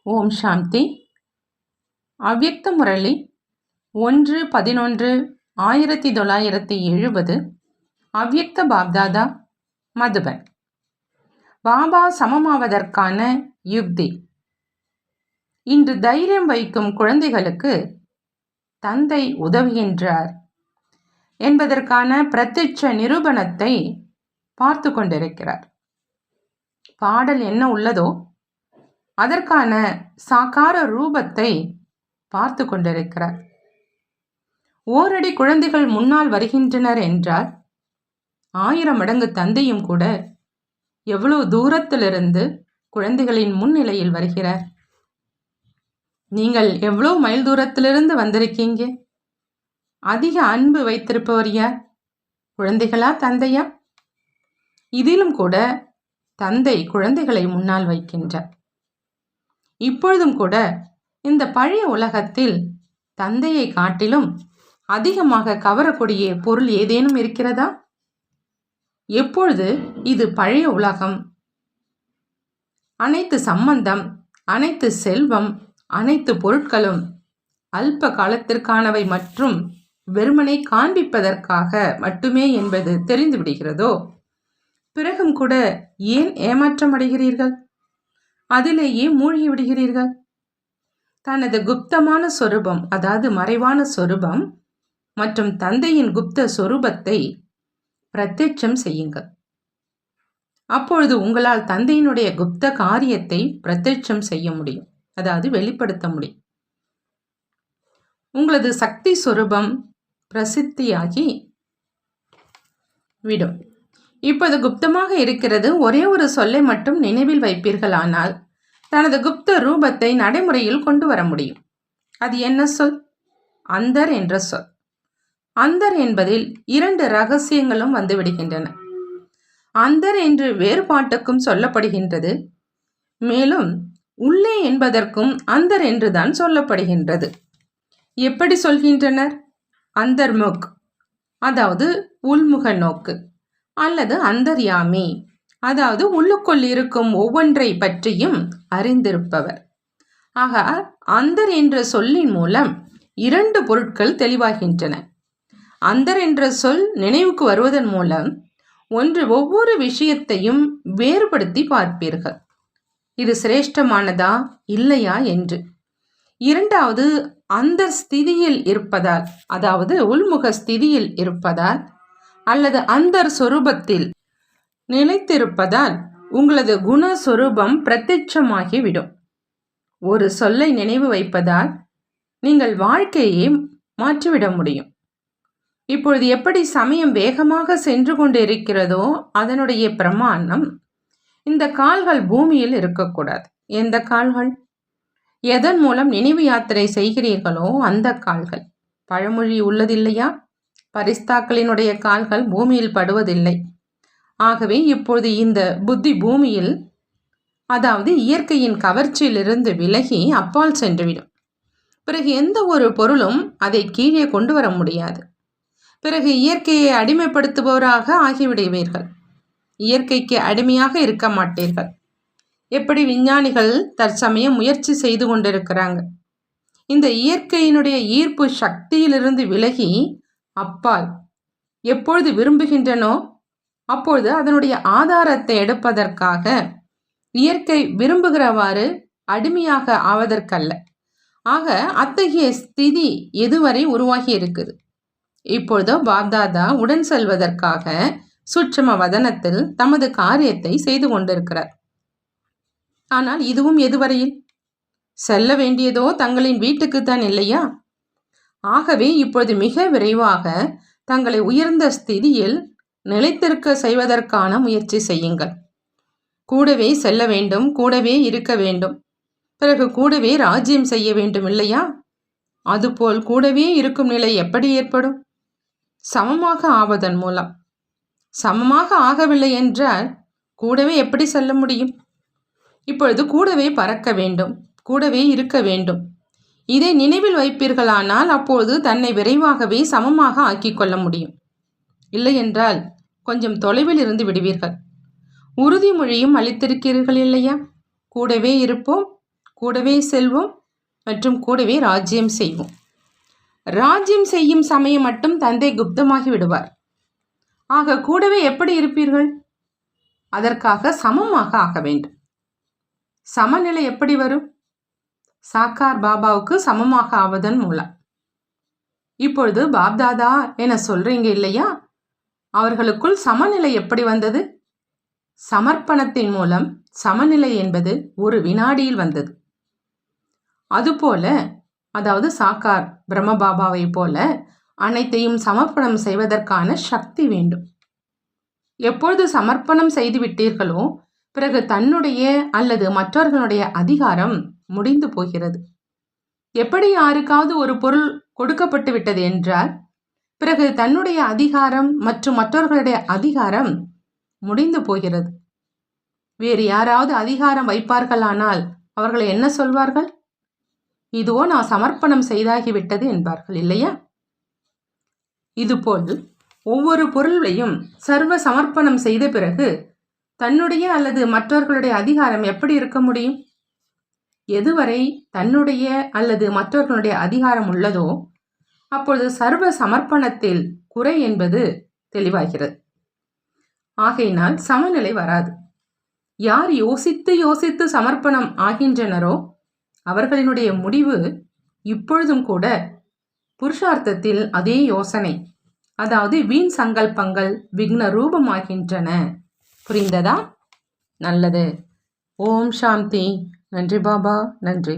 ஓம் சாந்தி. அவ்யக்த முரளி 1/11/1970. அவ்யக்த பாப்தாதா, மதுபன். பாபா சமமாவதற்கான யுக்தி. இன்று தைரியம் வைக்கும் குழந்தைகளுக்கு தந்தை உதவுகின்றார் என்பதற்கான பிரத்யட்ச நிரூபணத்தை பார்த்து கொண்டிருக்கிறார். பாடல் என்ன உள்ளதோ அதற்கான சாக்கார ரூபத்தை பார்த்து கொண்டிருக்கிறார். ஓரடி குழந்தைகள் முன்னால் வருகின்றனர் என்றால் 1000 மடங்கு தந்தையும் கூட எவ்வளவு தூரத்திலிருந்து குழந்தைகளின் முன்னிலையில் வருகிறார். நீங்கள் எவ்வளவு மைல் தூரத்திலிருந்து வந்திருக்கீங்க? அதிக அன்பு வைத்திருப்பவர் யார்? குழந்தைகளா, தந்தையா? இதிலும் கூட தந்தை குழந்தைகளை முன்னால் வைக்கின்றார். இப்பொழுதும் கூட இந்த பழைய உலகத்தில் தந்தையை காட்டிலும் அதிகமாக கவரக்கூடிய பொருள் ஏதேனும் இருக்கிறதா? எப்பொழுது இது பழைய உலகம், அனைத்து சம்பந்தம், அனைத்து செல்வம், அனைத்து பொருட்களும் அல்ப காலத்திற்கானவை மற்றும் வெறுமனை காண்பிப்பதற்காக மட்டுமே என்பது தெரிந்து விடுகிறதோ, பிறகும் கூட ஏன் ஏமாற்றம் அடைகிறீர்கள்? அதிலேயே மூழ்கி விடுகிறீர்கள். தனது குப்தமான சொரூபம், அதாவது மறைவான சொரூபம் மற்றும் தந்தையின் குப்த சொரூபத்தை பிரத்யட்சம் செய்யுங்கள். அப்பொழுது உங்களால் தந்தையினுடைய குப்த காரியத்தை பிரத்யட்சம் செய்ய முடியும், அதாவது வெளிப்படுத்த முடியும். உங்களது சக்தி சொரூபம் பிரசித்தியாகி விடும். இப்போது குப்தமாக இருக்கிறது. ஒரே ஒரு சொல்லை மட்டும் நினைவில் வைப்பீர்களானால் தனது குப்த ரூபத்தை நடைமுறையில் கொண்டு வர முடியும். அது என்ன சொல்? அந்தர் என்ற சொல். அந்தர் என்பதில் 2 ரகசியங்களும் வந்துவிடுகின்றன. அந்தர் என்று வேறுபாட்டுக்கும் சொல்லப்படுகின்றது, மேலும் உள்ளே என்பதற்கும் அந்தர் என்றுதான் சொல்லப்படுகின்றது. எப்படி சொல்கின்றனர்? அந்தர்முக், அதாவது உள்முக நோக்கு, அல்லது அந்தர்யாமி, அதாவது உள்ளுக்குள் இருக்கும் ஒவ்வொன்றை பற்றியும் அறிந்திருப்பவர். ஆக அந்தர் என்ற சொல்லின் மூலம் 2 பொருட்கள் தெளிவாகின்றன. அந்தர் என்ற சொல் நினைவுக்கு வருவதன் மூலம் ஒவ்வொரு விஷயத்தையும் வேறுபடுத்தி பார்ப்பீர்கள். இது சிரேஷ்டமானதா இல்லையா என்று. 2வது, அந்த ஸ்திதியில் இருப்பதால், அதாவது உள்முக ஸ்திதியில் இருப்பதால் அல்லது அந்தர் சொரூபத்தில் நிலைத்திருப்பதால் உங்களது குண சொரூபம் பிரத்யட்சமாகிவிடும். ஒரு சொல்லை நினைவு வைப்பதால் நீங்கள் வாழ்க்கையை மாற்றிவிட முடியும். இப்பொழுது எப்படி சமயம் வேகமாக சென்று கொண்டு இருக்கிறதோ அதனுடைய பிரமாணம் இந்த கால்கள் பூமியில் இருக்கக்கூடாது. எந்த கால்கள்? எதன் மூலம் நினைவு யாத்திரை செய்கிறீர்களோ அந்த கால்கள். பழமொழி உள்ளதில்லையா? பரிஸ்தாக்களினுடைய கால்கள் பூமியில் படுவதில்லை. ஆகவே இப்பொழுது இந்த புத்தி பூமியில், அதாவது இயற்கையின் கவர்ச்சியிலிருந்து விலகி அப்பால் சென்றுவிடும். பிறகு எந்த ஒரு பொருளும் அதை கீழே கொண்டு வர முடியாது. பிறகு இயற்கையை அடிமைப்படுத்துபவராக ஆகிவிடுவீர்கள். இயற்கைக்கு அடிமையாக இருக்க மாட்டீர்கள். எப்படி விஞ்ஞானிகள் தற்சமயம் முயற்சி செய்து கொண்டிருக்கிறாங்க. இந்த இயற்கையினுடைய ஈர்ப்பு சக்தியிலிருந்து விலகி அப்பால் எப்பொழுது விரும்புகின்றனோ அப்பொழுது அதனுடைய ஆதாரத்தை எடுப்பதற்காக, இயற்கை விரும்புகிறவாறு அடிமையாக ஆவதற்கல்ல. ஆக அத்தகைய ஸ்திதி எதுவரை உருவாகி இருக்குது. இப்பொழுது பாப்தாதா உடன் செல்வதற்காக சூட்சும வதனத்தில் தமது காரியத்தை செய்து கொண்டிருக்கிறார். ஆனால் இதுவும் எதுவரையில்? செல்ல வேண்டியதோ தங்களின் வீட்டுக்குத்தான், இல்லையா? ஆகவே இப்பொழுது மிக விரைவாக தங்களை உயர்ந்த ஸ்திதியில் நிலைத்திருக்க செய்வதற்கான முயற்சி செய்யுங்கள். கூடவே செல்ல வேண்டும், கூடவே இருக்க வேண்டும், பிறகு கூடவே ராஜ்யம் செய்ய வேண்டும், இல்லையா? அதுபோல் கூடவே இருக்கும் நிலை எப்படி ஏற்படும்? சமமாக ஆவதன் மூலம். சமமாக ஆகவில்லை என்றால் கூடவே எப்படி செல்ல முடியும்? இப்பொழுது கூடவே பறக்க வேண்டும், கூடவே இருக்க வேண்டும். இதை நினைவில் வைப்பீர்களானால் அப்போது தன்னை விரைவாகவே சமமாக ஆக்கிக் கொள்ள முடியும். இல்லை என்றால் கொஞ்சம் தொலைவில் இருந்து விடுவீர்கள். உறுதிமொழியும் அளித்திருக்கிறீர்கள் இல்லையா? கூடவே இருப்போம், கூடவே செல்வோம் மற்றும் கூடவே ராஜ்யம் செய்வோம். ராஜ்யம் செய்யும் சமயம் மட்டும் தந்தை குப்தமாகி விடுவார். ஆக கூடவே எப்படி இருப்பீர்கள்? அதற்காக சமமாக ஆக வேண்டும். சமநிலை எப்படி வரும்? சாக்கார் பாபாவுக்கு சமமாக ஆவதன் மூலம். இப்பொழுது பாப்தாதா என சொல்றீங்க இல்லையா? அவர்களுக்குள் சமநிலை எப்படி வந்தது? சமர்ப்பணத்தின் மூலம் சமநிலை என்பது ஒரு வினாடியில் வந்தது. அதுபோல, அதாவது சாக்கார் பிரம்மபாபாவை போல அனைத்தையும் சமர்ப்பணம் செய்வதற்கான சக்தி வேண்டும். எப்பொழுது சமர்ப்பணம் செய்து விட்டீர்களோ பிறகு தன்னுடைய அல்லது மற்றவர்களுடைய அதிகாரம் முடிந்து போகிறது. எப்படி யாருக்காவது ஒரு பொருள் கொடுக்கப்பட்டு விட்டது என்றால் பிறகு தன்னுடைய அதிகாரம் மற்றும் மற்றவர்களுடைய அதிகாரம் முடிந்து போகிறது. வேறு யாராவது அதிகாரம் வைப்பார்களானால் அவர்கள் என்ன சொல்வார்கள்? இதுவோ நான் சமர்ப்பணம் செய்தாகிவிட்டது என்பார்கள் இல்லையா? இதுபோல் ஒவ்வொரு பொருளையும் சர்வ சமர்ப்பணம் செய்த பிறகு தன்னுடைய அல்லது மற்றவர்களுடைய அதிகாரம் எப்படி இருக்க முடியும்? எதுவரை தன்னுடைய அல்லது மற்றவர்களுடைய அதிகாரம் உள்ளதோ அப்பொழுது சர்வ சமர்ப்பணத்தில் குறை என்பது தெளிவாகிறது. ஆகையினால் சமநிலை வராது. யார் யோசித்து யோசித்து சமர்ப்பணம் ஆகின்றனரோ அவர்களினுடைய முடிவு இப்பொழுதும் கூட புருஷார்த்தத்தில் அதே யோசனை, அதாவது வீண் சங்கல்பங்கள் விக்ன ரூபமாகின்றன. புரிந்ததா? நல்லது. ஓம் சாந்தி. நன்றி பாபா, நன்றி.